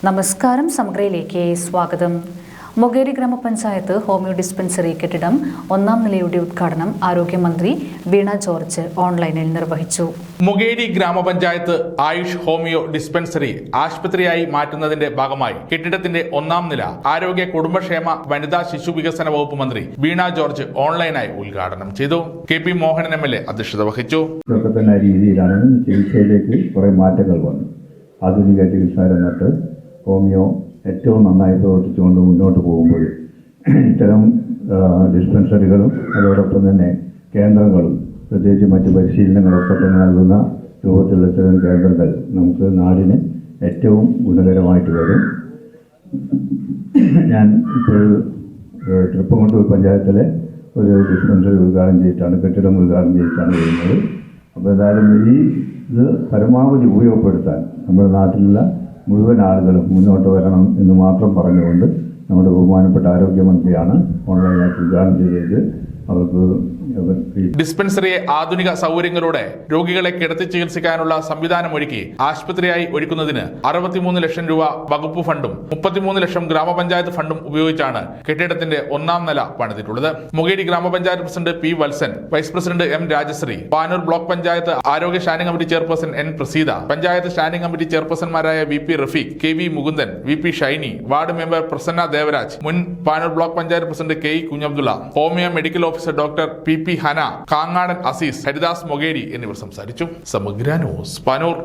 നമസ്കാരം. സമഗ്രയിലേക്ക് സ്വാഗതം. മൊകേരി ഗ്രാമപഞ്ചായത്ത് ഹോമിയോ ഡിസ്പെൻസറി കെട്ടിടം ഒന്നാം നിലയുടെ ഉദ്ഘാടനം ആരോഗ്യമന്ത്രി വീണ ജോർജ് ഓൺലൈനിൽ നിർവഹിച്ചു. മൊകേരി ഗ്രാമപഞ്ചായത്ത് ആയുഷ് ഹോമിയോ ഡിസ്പെൻസറി ആശുപത്രിയായി മാറ്റുന്നതിന്റെ ഭാഗമായി കെട്ടിടത്തിന്റെ ഒന്നാം നില ആരോഗ്യ കുടുംബക്ഷേമ വനിതാ ശിശു വികസന വകുപ്പ് മന്ത്രി വീണ ജോർജ് ഓൺലൈനായി ഉദ്ഘാടനം ചെയ്തു. KP മോഹനൻ MLA അധ്യക്ഷത വഹിച്ചു. രീതിയിലാണ് ചികിത്സയിലേക്ക് കുറെ മാറ്റങ്ങൾ വന്നു. ആധുനിക ചികിത്സാ രംഗത്ത് ഹോമിയോ ഏറ്റവും നന്നായി പ്രവർത്തിച്ചുകൊണ്ട് മുന്നോട്ട് പോകുമ്പോൾ ഇത്തരം ഡിസ്പെൻസറികളും അതോടൊപ്പം തന്നെ കേന്ദ്രങ്ങളും പ്രത്യേകിച്ച് മറ്റ് പരിശീലനങ്ങളൊക്കെ തന്നെ നൽകുന്ന രൂപത്തിലുള്ള ഇത്തരം കേന്ദ്രങ്ങൾ നമുക്ക് നാടിന് ഏറ്റവും ഗുണകരമായിട്ട് വരും. ഞാൻ ഇപ്പോൾ തൃപ്പംകുണ്ടൂർ പഞ്ചായത്തിലെ ഒരു ഡിസ്പെൻസറി ഉദ്ഘാടനം ചെയ്തിട്ടാണ്, കെട്ടിടം ഉദ്ഘാടനം ചെയ്തിട്ടാണ് വരുന്നത്. അപ്പോൾ ഏതായാലും ഇത് പരമാവധി ഉപയോഗപ്പെടുത്താൻ നമ്മുടെ നാട്ടിലുള്ള മുഴുവൻ ആളുകളും മുന്നോട്ട് വരണം എന്ന് മാത്രം പറഞ്ഞുകൊണ്ട് നമ്മുടെ ബഹുമാനപ്പെട്ട ആരോഗ്യമന്ത്രിയാണ് ഓൺലൈനായിട്ട് ഉദ്ഘാടനം ചെയ്തത്. അവർക്ക് ഡിസ്പെൻസറിയെ ആധുനിക സൗകര്യങ്ങളോടെ രോഗികളെ കിടത്തി ചികിത്സിക്കാനുള്ള സംവിധാനമൊരുക്കി ആശുപത്രിയായി ഒരുക്കുന്നതിന് 63 ലക്ഷം രൂപ വകുപ്പ് ഫണ്ടും 33 ലക്ഷം ഗ്രാമപഞ്ചായത്ത് ഫണ്ടും ഉപയോഗിച്ചാണ് കെട്ടിടത്തിന്റെ ഒന്നാം നില പണിതിട്ടുള്ളത്. മൊകേരി ഗ്രാമപഞ്ചായത്ത് president P. Valsan, vice president M. Rajasree, Panoor block panchayat ആരോഗ്യ standing committee chairperson N. Praseetha, panchayat standing committee ചെയർപേഴ്സൺമാരായ VP Rafeeq, KV Mukundan, VP Shiny, ward member Prasanna Devaraj, മുൻ Panoor block panchayat president KE Kunhabdulla, homeo medical officer doctor PP Hana, Kangadan Azeez, Haridas Mokeri എന്നിവർ സംസാരിച്ചു. സമഗ്ര ന്യൂസ്, പാനൂർ.